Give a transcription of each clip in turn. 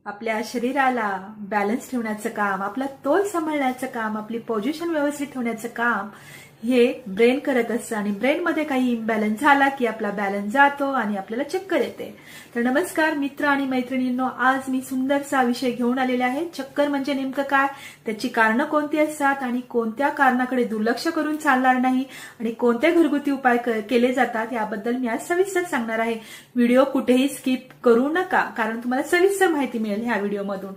आपल्या शरीराला बॅलन्स ठेवण्याचं काम, आपला तोल सांभाळण्याचं काम, आपली पोझिशन व्यवस्थित ठेवण्याचं काम हे ब्रेन करत असतं आणि ब्रेनमध्ये काही इम्बॅलन्स झाला की आपला बॅलन्स जातो आणि आपल्याला चक्कर येते. तर नमस्कार मित्र आणि मैत्रिणींनो, आज मी सुंदरसा विषय घेऊन आलेले आहे. चक्कर म्हणजे नेमकं काय, त्याची कारणं कोणती असतात आणि कोणत्या कारणाकडे दुर्लक्ष करून चालणार नाही आणि कोणते घरगुती उपाय केले जातात याबद्दल मी आज सविस्तर सांगणार आहे. व्हिडिओ कुठेही स्किप करू नका, कारण तुम्हाला सविस्तर माहिती मिळेल ह्या व्हिडिओमधून.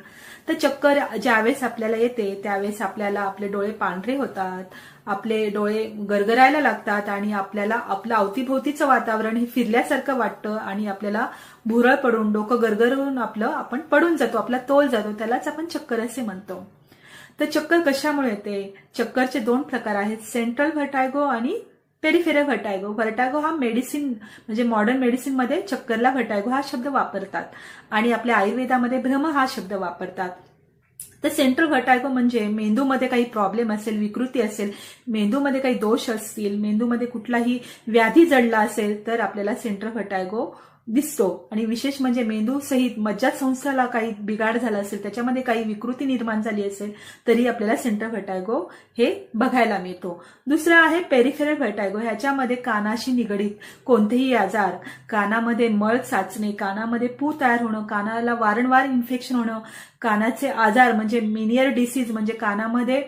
तर चक्कर ज्यावेळेस आपल्याला येते त्यावेळेस आपल्याला आपले डोळे पांढरे होतात, आपले डोळे गरगरायला लागतात आणि आपल्याला आपलं अवतीभोवतीचं वातावरण हे फिरल्यासारखं वाटतं आणि आपल्याला भुरळ पडून डोकं गरगरून आपण पडून जातो, आपला तोल जातो. त्यालाच आपण चक्कर असे म्हणतो. तर चक्कर कशामुळे येते? चक्करचे दोन प्रकार आहेत, सेंट्रल व्हर्टायगो आणि पेरिफेरल व्हर्टायगो. व्हर्टायगो हा मेडिसिन म्हणजे मॉडर्न मेडिसिन मध्ये चक्करला व्हर्टायगो हा शब्द वापरतात आणि आपल्या आयुर्वेदामध्ये भ्रम हा शब्द वापरतात. तर सेंट्रल व्हर्टायगो म्हणजे मेंदूमध्ये काही प्रॉब्लेम असेल, विकृती असेल, मेंदूमध्ये काही दोष असतील, मेंदूमध्ये कुठलाही व्याधी जडला असेल तर आपल्याला सेंट्रल व्हर्टायगो दिसतो. आणि विशेष म्हणजे मेंदू सहित मज्जासंस्थेला काही बिघाड झाला असेल, त्याच्यामध्ये काही विकृती निर्माण झाली असेल तरी आपल्याला सेंट्रल व्हर्टायगो हे बघायला मिळतो. दुसरा आहे पेरिफेरल व्हर्टायगो. ह्याच्यामध्ये कानाशी निगडीत कोणतेही आजार, कानामध्ये मळ साचणे, कानामध्ये पू तयार होणं, कानाला वारंवार इन्फेक्शन होणं, कानाचे आजार म्हणजे मेनियर डिसीज म्हणजे कानामध्ये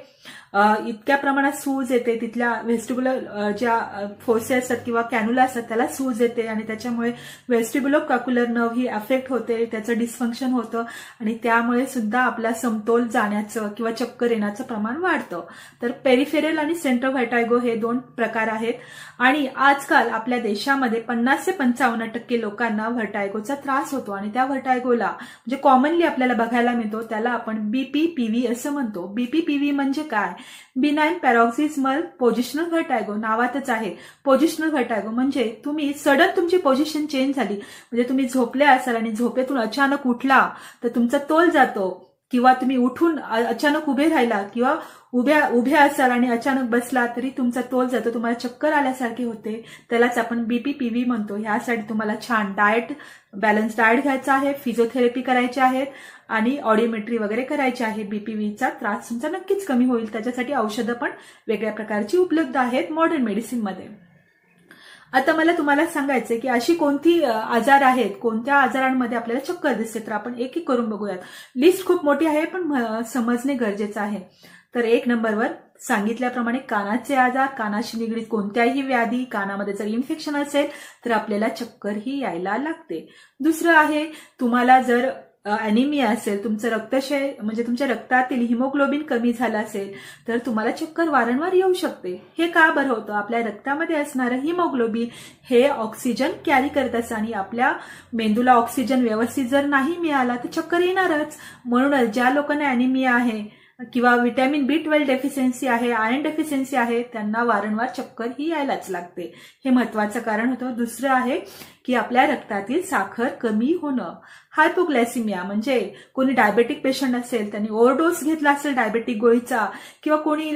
इतक्या प्रमाणात सूज येते, तिथल्या व्हेस्टिब्युलर ज्या फोर्सेस असतात किंवा कॅन्युला असतात त्याला सूज येते आणि त्याच्यामुळे व्हेस्टिब्युलो कॅक्युलर नर्व ही अफेक्ट होते, त्याचं डिस्फंक्शन होतं आणि त्यामुळे सुद्धा आपला समतोल जाण्याचं किंवा चक्कर येण्याचं प्रमाण वाढतं. तर पेरिफेरल आणि सेंट्रल व्हर्टायगो हे दोन प्रकार आहेत आणि आजकाल आपल्या देशामध्ये 50 ते 55% लोकांना व्हर्टायगोचा त्रास होतो आणि त्या व्हर्टायगोला म्हणजे कॉमनली आपल्याला बघायला मिळतो त्याला आपण बीपीपीव्ही असं म्हणतो. बीपीपीव्ही म्हणजे काय? बिनाइन पॅरोक्सिस्मल पोझिशनल व्हर्टायगो नावातच आहे. पोझिशनल व्हर्टायगो म्हणजे तुम्ही सडन तुमची पोझिशन चेंज झाली, म्हणजे तुम्ही झोपले असाल आणि झोपेतून अचानक उठला तर तुमचा तोल जातो, किंवा तुम्ही उठून अचानक उभे राहिला किंवा उभ्या असाल आणि अचानक बसला तरी तुमचा तोल जातो, तुम्हाला चक्कर आल्यासारखे होते, त्यालाच आपण बीपीपीव्ही म्हणतो. ह्यासाठी तुम्हाला छान डाएट, बॅलन्स डाएट घ्यायचा आहे, फिजिओथेरपी करायची आहे आणि ऑडिओमेट्री वगैरे करायची आहे. बीपीव्हीचा त्रास तुमचा नक्कीच कमी होईल. त्याच्यासाठी औषधं पण वेगळ्या प्रकारची उपलब्ध आहेत मॉडर्न मेडिसिनमध्ये. आता मला तुम्हाला सांगायचंय की अशी कोणती आजार आहेत, कोणत्या आजारांमध्ये आपल्याला चक्कर दिसते, तर आपण एक एक करून बघूयात. लिस्ट खूप मोठी आहे पण समजणे गरजेचं आहे. तर 1 नंबरवर सांगितल्याप्रमाणे कानाचे आजार, कानाशी निगडीत कोणत्याही व्याधी, कानामध्ये जर इन्फेक्शन असेल तर आपल्याला चक्कर ही यायला लागते. दुसरं आहे, तुम्हाला जर अॅनिमिया असेल, तुमचं रक्तक्षय म्हणजे तुमच्या रक्तातील हिमोग्लोबिन कमी झालं असेल तर तुम्हाला चक्कर वारंवार येऊ शकते. हे का बरं होतं? आपल्या रक्तामध्ये असणारं हिमोग्लोबिन हे ऑक्सिजन कॅरी करत असतं आणि आपल्या मेंदूला ऑक्सिजन व्यवस्थित जर नाही मिळाला तर चक्कर येणारच. म्हणूनच ज्या लोकांना अॅनिमिया आहे किंवा व्हिटॅमिन B12 डेफिशियन्सी आहे, आयर्न डेफिशियन्सी आहे, त्यांना वारंवार चक्कर ही यायलाच लागते. हे महत्वाचं कारण होतं. दुसरं आहे की आपल्या रक्तातील साखर कमी होणं. हायपोग्लायसिमिया म्हणजे कोणी डायबेटिक पेशंट असेल, त्यांनी ओव्हरडोस घेतला असेल डायबेटिक गोळीचा, किंवा कोणी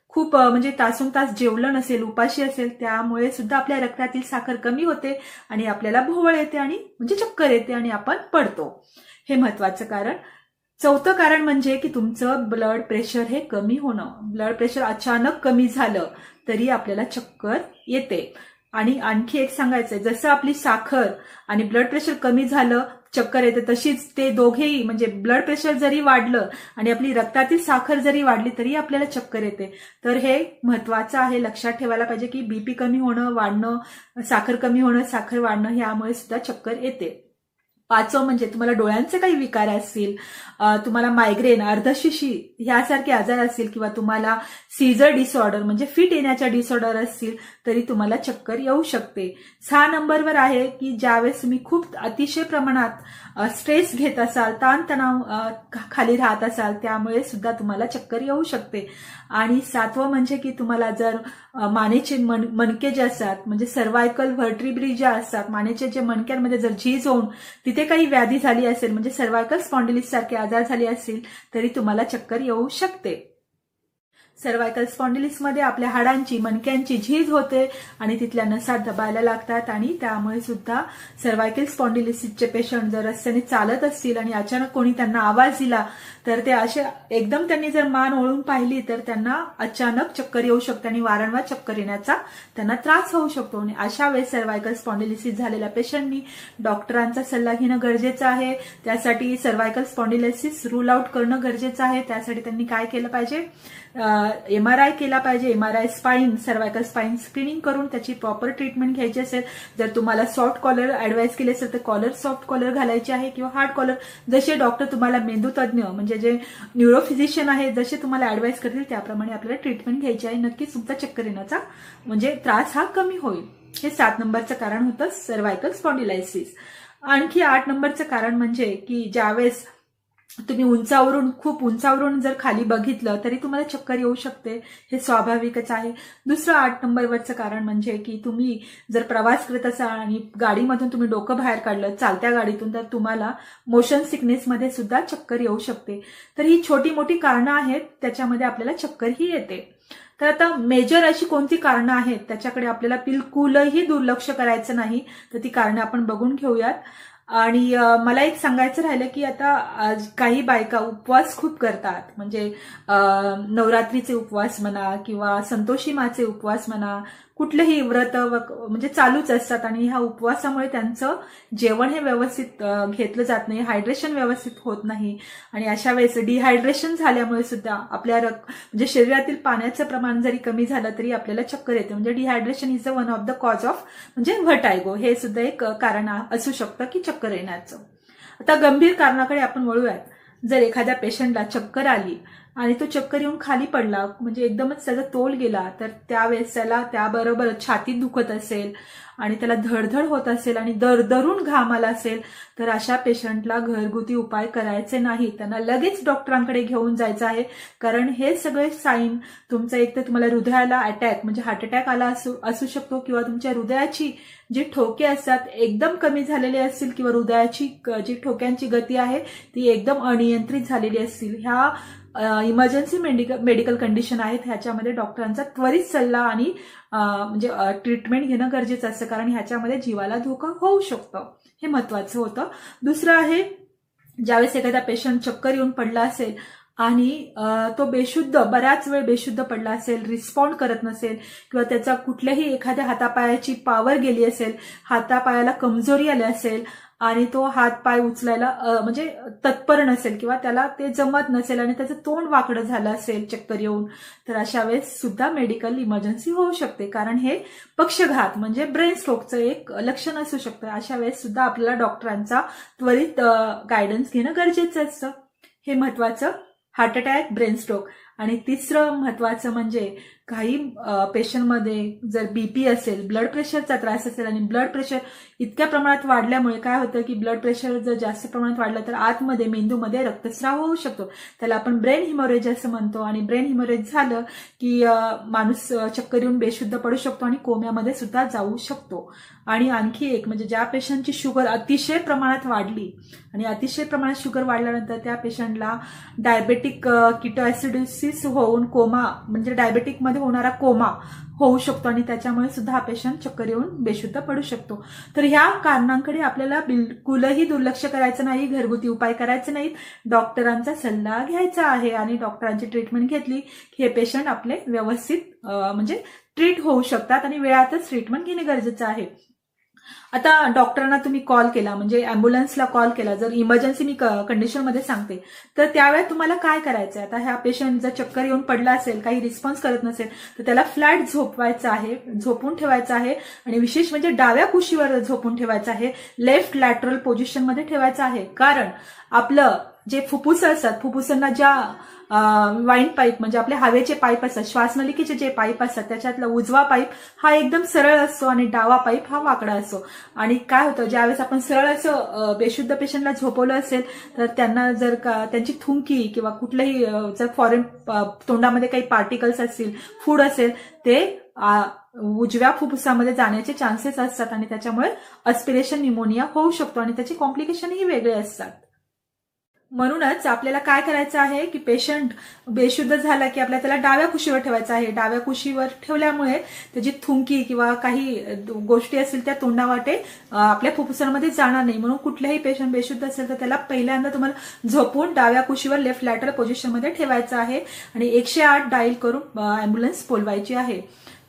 खूप म्हणजे तासून तास जेवलं नसेल, उपाशी असेल, त्यामुळे सुद्धा आपल्या रक्तातील साखर कमी होते आणि आपल्याला भोवळ येते आणि म्हणजे चक्कर येते आणि आपण पडतो. हे महत्वाचं कारण. चौथं कारण म्हणजे की तुमचं ब्लड प्रेशर हे कमी होणं. ब्लड प्रेशर अचानक कमी झालं तरी आपल्याला चक्कर येते. आणि आणखी एक सांगायचंय, जसं आपली साखर आणि ब्लड प्रेशर कमी झालं चक्कर येते, तशीच ते दोघेही म्हणजे ब्लड प्रेशर जरी वाढलं आणि आपली रक्तातील साखर जरी वाढली तरी आपल्याला चक्कर येते. तर हे महत्वाचं आहे, लक्षात ठेवायला पाहिजे की बीपी कमी होणं, वाढणं, साखर कमी होणं, साखर वाढणं यामुळे सुद्धा चक्कर येते. 5वं म्हणजे तुम्हाला डोळ्यांचे काही विकार असतील, तुम्हाला मायग्रेन, अर्धशिशी ह्यासारखे आजार असतील किंवा तुम्हाला सीझर डिसऑर्डर म्हणजे फिट येण्याच्या डिसऑर्डर असतील तरी तुम्हाला चक्कर येऊ शकते. 6 नंबरवर आहे की ज्यावेळेस तुम्ही खूप अतिशय प्रमाणात स्ट्रेस घेत असाल, ताणतणाव खाली राहत असाल, त्यामुळे सुद्धा तुम्हाला चक्कर येऊ शकते. आणि 7वं म्हणजे की तुम्हाला जर मानेचे मणके जे असतात म्हणजे सर्वायकल व्हर्टिब्री ज्या असतात, मानेचे जे मणक्यांमध्ये जर झीज होऊन तिथे काही व्याधी झाली असेल म्हणजे सर्वायकल स्पॉन्डिलिस सारखे आजार झाले असतील तरी तुम्हाला चक्कर येऊ शकते. सर्वायकल स्पॉन्डिलिसमध्ये आपल्या हाडांची मणक्यांची झीज होते आणि तिथल्या नसा दबायला लागतात आणि त्यामुळे सुद्धा सर्वायकल स्पॉन्डिलिसिसचे पेशंट जर रस्त्याने चालत असतील आणि अचानक कोणी त्यांना आवाज दिला तर ते असे एकदम त्यांनी जर मान ओळून पाहिली तर त्यांना अचानक चक्कर येऊ शकते आणि वारंवार चक्कर येण्याचा त्यांना त्रास होऊ शकतो. आणि अशा वेळेस सर्वायकल स्पॉन्डिलिसिस झालेल्या पेशंटनी डॉक्टरांचा सल्ला घेणं गरजेचं आहे. त्यासाठी सर्वायकल स्पॉन्डिलिसिस रूल आउट करणं गरजेचं आहे. त्यासाठी त्यांनी काय केलं पाहिजे, MRI केला पाहिजे. MRI spine, cervical spine screening करून त्याची प्रॉपर ट्रीटमेंट घ्यायची असेल. जर तुम्हाला सॉफ्ट कॉलर ऍडवाइस केली असेल तर कॉलर सॉफ्ट कॉलर घालायची आहे किंवा हार्ड कॉलर, जसे डॉक्टर तुम्हाला मेंदू तज्ञ म्हणजे जे न्यूरोफिजिशियन आहेत जसे तुम्हाला ऍडवाइस करतील त्याप्रमाणे आपल्याला ट्रीटमेंट घ्यायची आहे. नक्कीच तुमचा चक्कर येण्याचा म्हणजे त्रास हा कमी होईल. हे 7 नंबरचं कारण होतं सर्वायकल स्पॉन्डिलायसिस. आणखी 8 नंबरचं कारण म्हणजे की ज्यावेळेस तुम्ही खूप उंचावरून जर खाली बघितलं तरी तुम्हाला चक्कर येऊ शकते. हे स्वाभाविकच आहे. दुसरं 8 नंबरवरचं कारण म्हणजे की तुम्ही जर प्रवास करत असाल आणि गाडीमधून तुम्ही डोकं बाहेर काढलं चालत्या गाडीतून तर तुम्हाला मोशन सिकनेसमध्ये सुद्धा चक्कर येऊ शकते. तर ही छोटी मोठी कारणं आहेत त्याच्यामध्ये आपल्याला चक्करही येते. तर आता मेजर अशी कोणती कारणं आहेत त्याच्याकडे आपल्याला बिलकुलही दुर्लक्ष करायचं नाही. तर ती कारणं आपण बघून घेऊयात. आणि मला एक सांगायचं राहिलं की आता काही बायका उपवास खूप करतात, म्हणजे नवरात्रीचे उपवास म्हणा किंवा संतोषी माचे उपवास म्हणा, कुठलेही व्रत म्हणजे चालूच असतात आणि ह्या उपवासामुळे त्यांचं जेवण हे व्यवस्थित घेतलं जात नाही, हायड्रेशन व्यवस्थित होत नाही आणि अशा वेळेस डिहायड्रेशन झाल्यामुळे सुद्धा आपल्या म्हणजे शरीरातील पाण्याचं प्रमाण जरी कमी झालं तरी आपल्याला चक्कर येते. म्हणजे dehydration is one of the cause of म्हणजे व्हर्टायगो, हे सुद्धा एक कारण असू शकतं की चक्कर येण्याचं. आता गंभीर कारणाकडे आपण वळूयात. जर एखाद्या पेशंटला चक्कर आली आणि तो चक्कर येऊन खाली पडला म्हणजे एकदमच त्याचा तोल गेला तर त्यावेळेस त्याला त्याबरोबर छातीत दुखत असेल आणि त्याला धडधड होत असेल आणि दरदरून घाम आला असेल तर अशा पेशंटला घरगुती उपाय करायचे नाही. त्यांना लगेच डॉक्टरांकडे घेऊन जायचं आहे. कारण हे सगळे साईन तुमचं एक तर तुम्हाला हृदयाला अटॅक म्हणजे हार्ट अटॅक आला असू शकतो किंवा तुमच्या हृदयाची जी ठोके असतात एकदम कमी झालेले असतील किंवा हृदयाची जी ठोक्यांची गती आहे ती एकदम अनियंत्रित झालेली असतील. ह्या इमर्जन्सी मेडिकल कंडिशन आहेत. ह्याच्यामध्ये डॉक्टरांचा त्वरित सल्ला आणि म्हणजे ट्रीटमेंट घेणं गरजेचं असतं कारण ह्याच्यामध्ये जीवाला धोका होऊ शकतं. हे महत्वाचं होतं. दुसरं आहे ज्यावेळेस एखादा पेशंट चक्कर येऊन पडला असेल आणि तो बऱ्याच वेळ बेशुद्ध पडला असेल, रिस्पॉन्ड करत नसेल किंवा त्याचा कुठल्याही एखाद्या हातापायाची पॉवर गेली असेल, हातापायाला कमजोरी आली असेल आणि तो हात पाय उचलायला म्हणजे तत्पर नसेल किंवा त्याला ते जमत नसेल आणि त्याचं तोंड वाकडं झालं असेल चक्कर येऊन तर अशा वेळेस सुद्धा मेडिकल इमर्जन्सी होऊ शकते. कारण हे पक्षघात म्हणजे ब्रेन स्ट्रोकचं एक लक्षण असू शकतं. अशा वेळेस सुद्धा आपल्याला डॉक्टरांचा त्वरित गायडन्स घेणं गरजेचं असतं. हे महत्वाचं हार्ट अटॅक, ब्रेन स्ट्रोक. आणि तिसरं महत्वाचं म्हणजे काही पेशंटमध्ये जर बीपी असेल, ब्लड प्रेशरचा त्रास असेल आणि ब्लड प्रेशर इतक्या प्रमाणात वाढल्यामुळे काय होतं की ब्लड प्रेशर जर जास्त प्रमाणात वाढलं तर आतमध्ये मेंदूमध्ये रक्तस्राव होऊ शकतो. त्याला आपण ब्रेन हिमोरेज असं म्हणतो आणि ब्रेन हिमोरेज झालं की माणूस चक्कर येऊन बेशुद्ध पडू शकतो आणि कोम्यामध्ये सुद्धा जाऊ शकतो. आणि आणखी एक म्हणजे ज्या पेशंटची शुगर अतिशय प्रमाणात वाढली आणि अतिशय प्रमाणात शुगर वाढल्यानंतर त्या पेशंटला डायबेटिक किटोएसिडोसिस होऊन कोमा म्हणजे डायबेटिकमध्ये होणारा कोमा होऊ शकतो आणि त्याच्यामुळे सुद्धा हा पेशंट चक्कर येऊन बेशुद्ध पडू शकतो. तर ह्या कारणांकडे आपल्याला बिलकुलही दुर्लक्ष करायचं नाही, घरगुती उपाय करायचे नाहीत, डॉक्टरांचा सल्ला घ्यायचा आहे आणि डॉक्टरांची ट्रीटमेंट घेतली की हे पेशंट आपले व्यवस्थित म्हणजे ट्रीट होऊ शकतात आणि वेळातच ट्रीटमेंट घेणे गरजेचं आहे. आता डॉक्टरांना तुम्ही कॉल केला म्हणजे अँब्युलन्सला कॉल केला, जर इमर्जन्सी मी कंडिशनमध्ये सांगते तर त्यावेळेस तुम्हाला काय करायचंय. आता ह्या पेशंट जर चक्कर येऊन पडला असेल, काही रिस्पॉन्स करत नसेल तर त्याला फ्लॅट झोपून ठेवायचं आहे आणि विशेष म्हणजे डाव्या कुशीवर झोपून ठेवायचं आहे, लेफ्ट लॅटरल पोझिशनमध्ये ठेवायचं आहे. कारण आपलं जे फुफ्फुस असतात, फुफ्फुसांना ज्या वाईन पाईप म्हणजे आपले हवेचे पाईप असतात, श्वासनलिकेचे जे पाईप असतात त्याच्यातला उजवा पाईप हा एकदम सरळ असतो आणि डावा पाईप हा वाकडा असतो. आणि काय होतं ज्यावेळेस आपण सरळ असं बेशुद्ध पेशंटला झोपवलं असेल तर त्यांना जर त्यांची थुंकी किंवा कुठलंही जर फॉरेन तोंडामध्ये काही पार्टिकल्स असतील, फूड असेल, ते उजव्या फुफ्फुसामध्ये जाण्याचे चान्सेस असतात आणि त्याच्यामुळे अस्पिरेशन न्यूमोनिया होऊ शकतो आणि त्याचे कॉम्प्लिकेशनही वेगळे असतात. म्हणूनच आपल्याला काय करायचं आहे की पेशंट बेशुद्ध झाला की आपल्याला त्याला डाव्या कुशीवर ठेवायचं आहे. डाव्या कुशीवर ठेवल्यामुळे त्याची थुंकी किंवा काही गोष्टी असतील त्या तोंडावाटे आपल्या फुफ्फुसांमध्ये जाणार नाही. म्हणून कुठल्याही पेशंट बेशुद्ध असेल तर त्याला पहिल्यांदा तुम्हाला झोपून डाव्या कुशीवर लेफ्ट लॅटरल पोझिशनमध्ये ठेवायचं आहे आणि 108 डायल करून अँब्युलन्स बोलवायची आहे.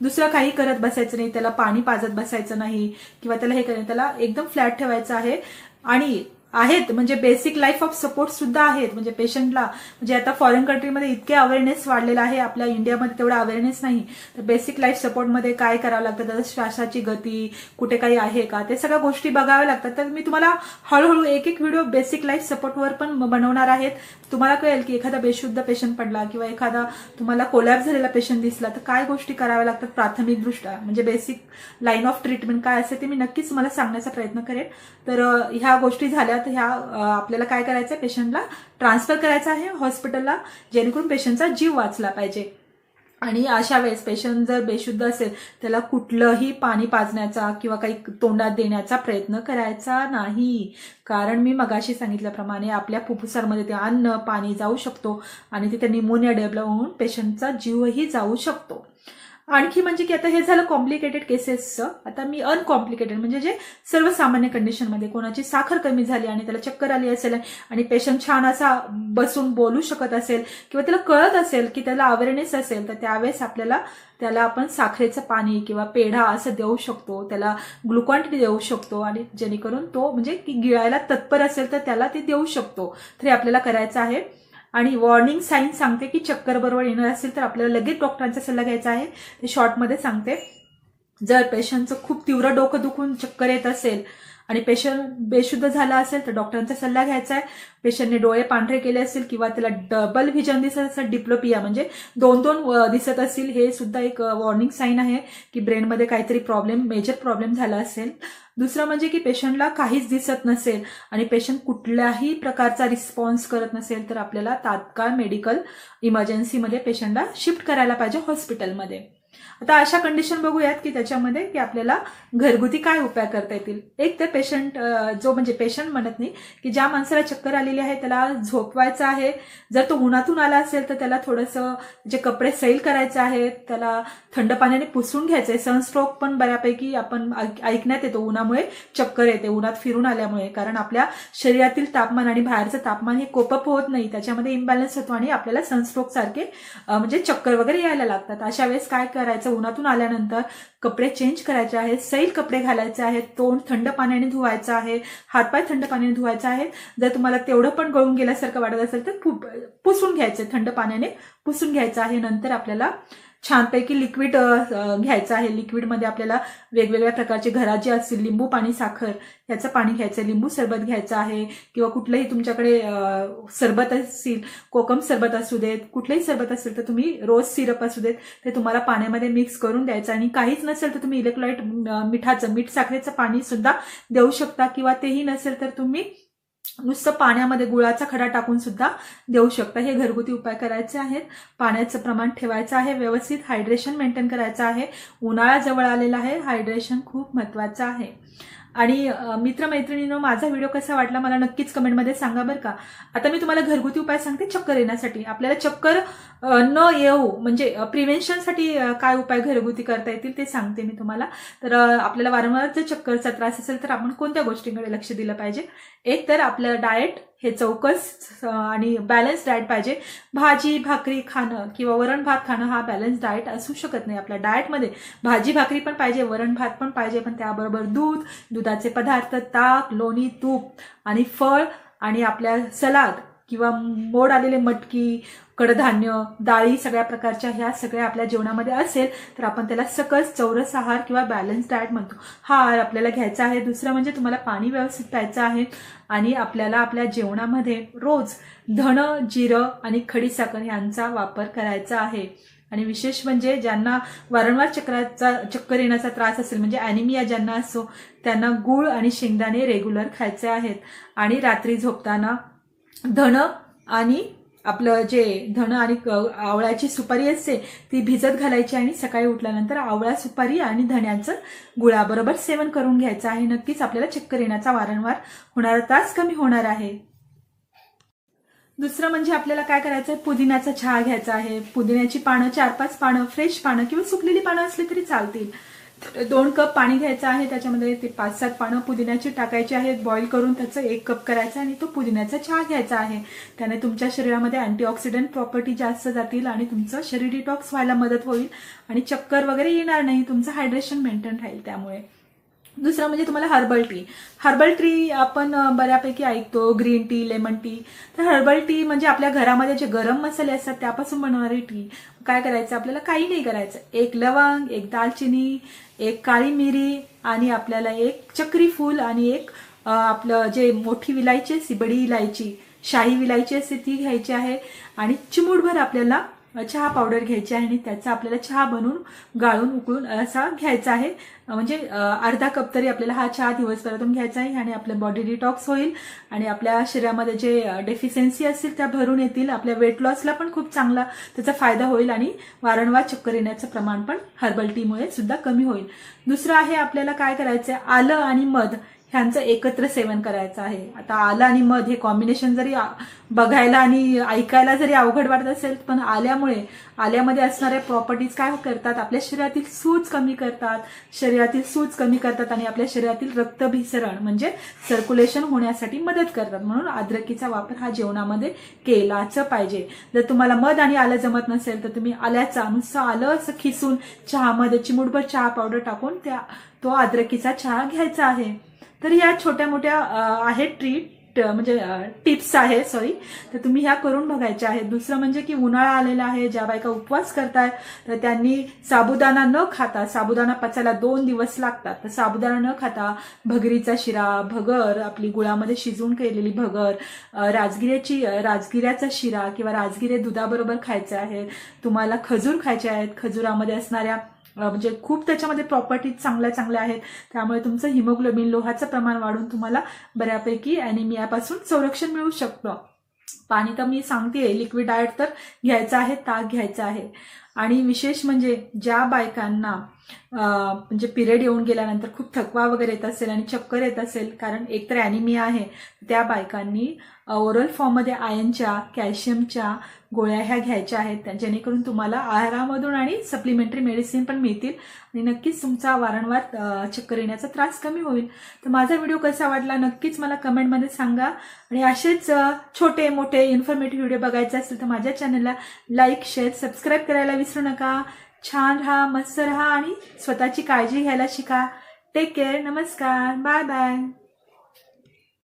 दुसरं काही करत बसायचं नाही, त्याला पाणी पाजत बसायचं नाही किंवा त्याला हे करायचं, त्याला एकदम फ्लॅट ठेवायचं आहे. आणि आहेत म्हणजे बेसिक लाईफ ऑफ सपोर्ट सुद्धा आहेत. म्हणजे पेशंटला म्हणजे आता फॉरेन कंट्रीमध्ये इतके अवेअरनेस वाढलेला आहे, आपल्या इंडियामध्ये तेवढा अवेअरनेस नाही. तर बेसिक लाईफ सपोर्टमध्ये काय करावं लागतं, त्याचं श्वासाची गती कुठे काही आहे का, ते सगळ्या गोष्टी बघाव्या लागतात. तर मी तुम्हाला हळूहळू एक एक व्हिडिओ बेसिक लाईफ सपोर्टवर पण बनवणार आहेत. तुम्हाला कळेल की एखादा बेशुद्ध पेशंट पडला किंवा एखादा तुम्हाला कोलॅप्स झालेला पेशंट दिसला तर काय गोष्टी कराव्या लागतात प्राथमिक दृष्ट्या, म्हणजे बेसिक लाईन ऑफ ट्रीटमेंट काय असते ते मी नक्कीच तुम्हाला सांगण्याचा प्रयत्न करेन. तर ह्या गोष्टी झाल्या तर ह्या आपल्याला काय करायचं, पेशंटला ट्रान्सफर करायचं आहे हॉस्पिटलला, जेणेकरून पेशंटचा जीव वाचला पाहिजे. आणि अशा वेळेस पेशंट जर बेशुद्ध असेल त्याला कुठलंही पाणी पाजण्याचा किंवा काही तोंडात देण्याचा प्रयत्न करायचा नाही. कारण मी मगाशी सांगितल्याप्रमाणे आपल्या फुफ्फुसांमध्ये ते अन्न पाणी जाऊ शकतो आणि तिथे निमोनिया डेव्हलप होऊन पेशंटचा जीवही जाऊ शकतो. आणखी म्हणजे की आता हे झालं कॉम्प्लिकेटेड केसेसचं. आता मी अनकॉम्प्लिकेटेड म्हणजे जे सर्वसामान्य कंडिशनमध्ये कोणाची साखर कमी झाली आणि त्याला चक्कर आली असेल आणि पेशंट छान असा बसून बोलू शकत असेल किंवा त्याला कळत असेल की त्याला अवेअरनेस असेल तर त्यावेळेस त्याला आपण साखरेचं पाणी किंवा पेढा असं देऊ शकतो, त्याला ग्लुकॉन डी देऊ शकतो आणि जेणेकरून तो म्हणजे की गिळायला तत्पर असेल तर त्याला ते देऊ शकतो. तर हे आपल्याला करायचं आहे. आणि वॉर्निंग साईन सांगते की चक्कर बरोबर येणार असेल तर आपल्याला लगेच डॉक्टरांचा सल्ला घ्यायचा आहे. ते शॉर्टमध्ये सांगते. जर पेशंटचं खूप तीव्र डोकं दुखून चक्कर येत असेल आणि पेशंट बेशुद्ध झाला असेल तर डॉक्टरांचा सल्ला घ्यायचा आहे. पेशंटने डोळे पांढरे केले असतील किंवा त्याला डबल व्हिजन दिसत असेल, डिप्लोपिया म्हणजे दोन दिसत असतील, हे सुद्धा एक वॉर्निंग साईन आहे की ब्रेनमध्ये काहीतरी मेजर प्रॉब्लेम झाला असेल. दुसरं म्हणजे की पेशंटला काहीच दिसत नसेल आणि पेशंट कुठल्याही प्रकारचा रिस्पॉन्स करत नसेल तर आपल्याला तात्काळ मेडिकल इमर्जन्सीमध्ये पेशंटला शिफ्ट करायला पाहिजे हॉस्पिटलमध्ये. आता अशा कंडिशन बघूयात की त्याच्यामध्ये की आपल्याला घरगुती काय उपाय करता येतील. एक तर पेशंट जो म्हणजे पेशंट म्हणत नाही की ज्या माणसाला चक्कर आलेली आहे त्याला झोपवायचं आहे. जर तो उन्हातून आला असेल तर त्याला थोडंसं जे कपडे सैल करायचे आहेत, त्याला थंड पाण्याने पुसून घ्यायचंय. सनस्ट्रोक पण बऱ्यापैकी आपण ऐकण्यात येतो, उन्हामुळे चक्कर येते उन्हात फिरून आल्यामुळे. कारण आपल्या शरीरातील तापमान आणि बाहेरचं तापमान हे कोपअप होत नाही, त्याच्यामध्ये इम्बॅलन्स होतो आणि आपल्याला सनस्ट्रोक सारखे म्हणजे चक्कर वगैरे यायला लागतात. अशा वेळेस काय करायचं, उन्हातून आल्यानंतर कपडे चेंज करायचे आहेत, सैल कपडे घालायचे आहेत, तोंड थंड पाण्याने धुवायचं आहे, हातपाय थंड पाण्याने धुवायचे आहेत. जर तुम्हाला तेवढं पण गळून गेल्यासारखं वाटत असेल तर पुसून घ्यायचं, थंड पाण्याने पुसून घ्यायचं आहे. नंतर आपल्याला छानपैकी लिक्विड घ्यायचं आहे. लिक्विडमध्ये आपल्याला वेगवेगळ्या प्रकारचे घरात जे असतील लिंबू पाणी, साखर याचं पाणी घ्यायचं, लिंबू सरबत घ्यायचं आहे किंवा कुठलंही तुमच्याकडे सरबत असतील, कोकम सरबत असू देत, कुठलंही सरबत असेल तर तुम्ही रोज सिरप असू देत ते तुम्हाला पाण्यामध्ये मिक्स करून द्यायचं. आणि काहीच नसेल तर तुम्ही इलेक्ट्रोलाइट मीठ साखरेचं पाणी सुद्धा देऊ शकता किंवा तेही नसेल तर तुम्ही नुसतं पाण्यामध्ये गुळाचा खडा टाकून सुद्धा देऊ शकता. हे घरगुती उपाय करायचे आहेत. पाण्याचं प्रमाण ठेवायचं आहे, व्यवस्थित हायड्रेशन मेंटेन करायचं आहे. उन्हाळा जवळ आलेला आहे, हायड्रेशन खूप महत्वाचं आहे. आणि मित्रमैत्रिणींनो, माझा व्हिडिओ कसा वाटला मला नक्कीच कमेंटमध्ये सांगा बरं का. आता मी तुम्हाला घरगुती उपाय सांगते चक्कर येण्यासाठी. आपल्याला चक्कर न येऊ म्हणजे प्रिव्हेन्शनसाठी काय उपाय घरगुती करता येतील ते सांगते मी तुम्हाला. तर आपल्याला वारंवार जर चक्करचा त्रास असेल तर आपण कोणत्या गोष्टींकडे लक्ष दिलं पाहिजे. एक तर आपलं डाएट हे चौकस आणि बॅलन्स डाएट पाहिजे. भाजी भाकरी खाणं किंवा वरण भात खाणं हा बॅलन्स डाएट असू शकत नाही. आपल्या डाएटमध्ये भाजी भाकरी पण पाहिजे, वरण भात पण पाहिजे, पण त्याबरोबर दुधाचे पदार्थ, ताक, लोणी, तूप आणि फळ आणि आपल्या सलाद किंवा मोड आलेले मटकी, कडधान्य, डाळी सगळ्या प्रकारच्या ह्या सगळ्या आपल्या जेवणामध्ये असेल तर आपण त्याला सकस चौरस आहार किंवा बॅलन्स डाएट म्हणतो. हा आहार आपल्याला घ्यायचा आहे. दुसरं म्हणजे तुम्हाला पाणी व्यवस्थित प्यायचं आहे आणि आपल्याला आपल्या जेवणामध्ये रोज धण, जिरं आणि खडीसाखर यांचा वापर करायचा आहे. आणि विशेष म्हणजे ज्यांना वारंवार चक्कर येण्याचा त्रास असेल म्हणजे ॲनिमिया ज्यांना असतो त्यांना गूळ आणि शेंगदाणे रेग्युलर खायचे आहेत. आणि रात्री झोपताना धण आणि आपलं जे धण आणि आवळ्याची सुपारी असते ती भिजत घालायची आणि सकाळी उठल्यानंतर आवळा सुपारी आणि धण्याचं गुळाबरोबर सेवन करून घ्यायचं आहे. नक्कीच आपल्याला चक्कर येण्याचा वारंवार होणारा त्रास कमी होणार आहे. दुसरं म्हणजे आपल्याला काय करायचं आहे, पुदिन्याचा चहा घ्यायचा आहे. पुदिन्याची पानं 4-5 पानं, फ्रेश पानं किंवा सुकलेली पानं असली तरी चालतील. 2 कप पाणी घ्यायचं आहे, त्याच्यामध्ये ते 5-7 पानं पुदिन्याची टाकायची आहेत, बॉईल करून त्याचं 1 कप करायचं आणि तो पुदिन्याचा चहा घ्यायचा आहे. त्याने तुमच्या शरीरामध्ये अँटीऑक्सिडंट प्रॉपर्टी जास्त जातील आणि तुमचं शरीर डिटॉक्स व्हायला मदत होईल आणि चक्कर वगैरे येणार नाही, तुमचं हायड्रेशन मेंटेन राहील त्यामुळे. दुसरं म्हणजे तुम्हाला हर्बल टी. हर्बल टी आपण बऱ्यापैकी ऐकतो, ग्रीन टी, लेमन टी. तर हर्बल टी म्हणजे आपल्या घरामध्ये जे गरम मसाले असतात त्यापासून बनवणारी टी. काय करायचं, आपल्याला काही नाही करायचं. 1 लवंग, 1 दालचिनी, 1 काळी मिरी आणि आपल्याला 1 चक्री फूल आणि 1 आपलं जे मोठी विलायची असते, बडी इलायची, शाही विलायची असते ती घ्यायची आहे आणि चिमूटभर आपल्याला चहा पावडर घ्यायची आहे आणि त्याचा आपल्याला चहा बनवून गाळून उकळून असा घ्यायचा आहे. म्हणजे अर्धा कप तरी आपल्याला हा चहा दिवसभरातून घ्यायचा आहे आणि आपल्या बॉडी डिटॉक्स होईल आणि आपल्या शरीरामध्ये जे डेफिशियन्सी असतील त्या भरून येतील. आपल्या वेट लॉसला पण खूप चांगला त्याचा फायदा होईल आणि वारंवार चक्कर येण्याचं प्रमाण पण हर्बल टीमुळे सुद्धा कमी होईल. दुसरं आहे आपल्याला काय करायचं आहे, आलं आणि मध ह्यांचं एकत्र सेवन करायचं आहे. आता आलं आणि मध हे कॉम्बिनेशन जरी बघायला आणि ऐकायला जरी अवघड वाटत असेल, पण आल्यामध्ये असणाऱ्या प्रॉपर्टीज काय करतात, आपल्या शरीरातील सूज कमी करतात आणि आपल्या शरीरातील रक्तभिसरण म्हणजे सर्क्युलेशन होण्यासाठी मदत करतात. म्हणून अद्रकीचा वापर हा जेवणामध्ये केलाच पाहिजे. जर तुम्हाला मध आणि आलं जमत नसेल तर तुम्ही आल्याचा नुसतं आलं असं खिसून चहामध्ये चिमूटभर चहा पावडर टाकून तो अद्रकीचा चहा घ्यायचा आहे. तर या छोट्या मोठ्या आहेत म्हणजे टिप्स आहे तर तुम्ही ह्या करून बघायच्या आहेत. दुसरं म्हणजे की उन्हाळा आलेला आहे, ज्या बायका उपवास करतायत तर त्यांनी साबुदाणा न खाता, साबुदाणा पचायला 2 दिवस लागतात, तर साबुदाणा न खाता भगरीचा शिरा, भगर आपली गुळामध्ये शिजवून केलेली भगर, राजगिऱ्याचा शिरा किंवा राजगिरे दुधाबरोबर खायचे आहेत. तुम्हाला खजूर खायचे आहेत. खजुरामध्ये असणाऱ्या म्हणजे खूप त्याच्यामध्ये प्रॉपर्टीज चांगल्या आहेत, त्यामुळे तुमचं हिमोग्लोबिन लोहाचं प्रमाण वाढून तुम्हाला बऱ्यापैकी अॅनिमियापासून संरक्षण मिळू शकतं. पाणी तर मी सांगतेय, लिक्विड डाएट तर घ्यायचं आहे, ताक घ्यायचा आहे. आणि विशेष म्हणजे ज्या बायकांना म्हणजे पिरियड येऊन गेल्यानंतर खूप थकवा वगैरे येत असेल आणि चक्कर येत असेल, कारण एकतर अॅनिमिया आहे, त्या बायकांनी ओरल फॉर्ममध्ये आयर्नच्या, कॅल्शियमच्या गोळ्या ह्या घ्यायच्या आहेत, जेणेकरून तुम्हाला आहारामधून आणि सप्लिमेंटरी मेडिसिन पण मिळतील आणि नक्कीच तुमचा वारंवार चक्कर येण्याचा त्रास कमी होईल. तर माझा व्हिडिओ कसा वाटला नक्कीच मला कमेंटमध्ये सांगा आणि असेच छोटे मोठे इन्फॉर्मेटिव्ह व्हिडिओ बघायचे असतील तर माझ्या चॅनलला लाईक, शेअर, सबस्क्राईब करायला विसरू नका. छान राहा, मस्त राहा आणि स्वतःची काळजी घ्यायला शिका. Take care. नमस्कार. Bye bye.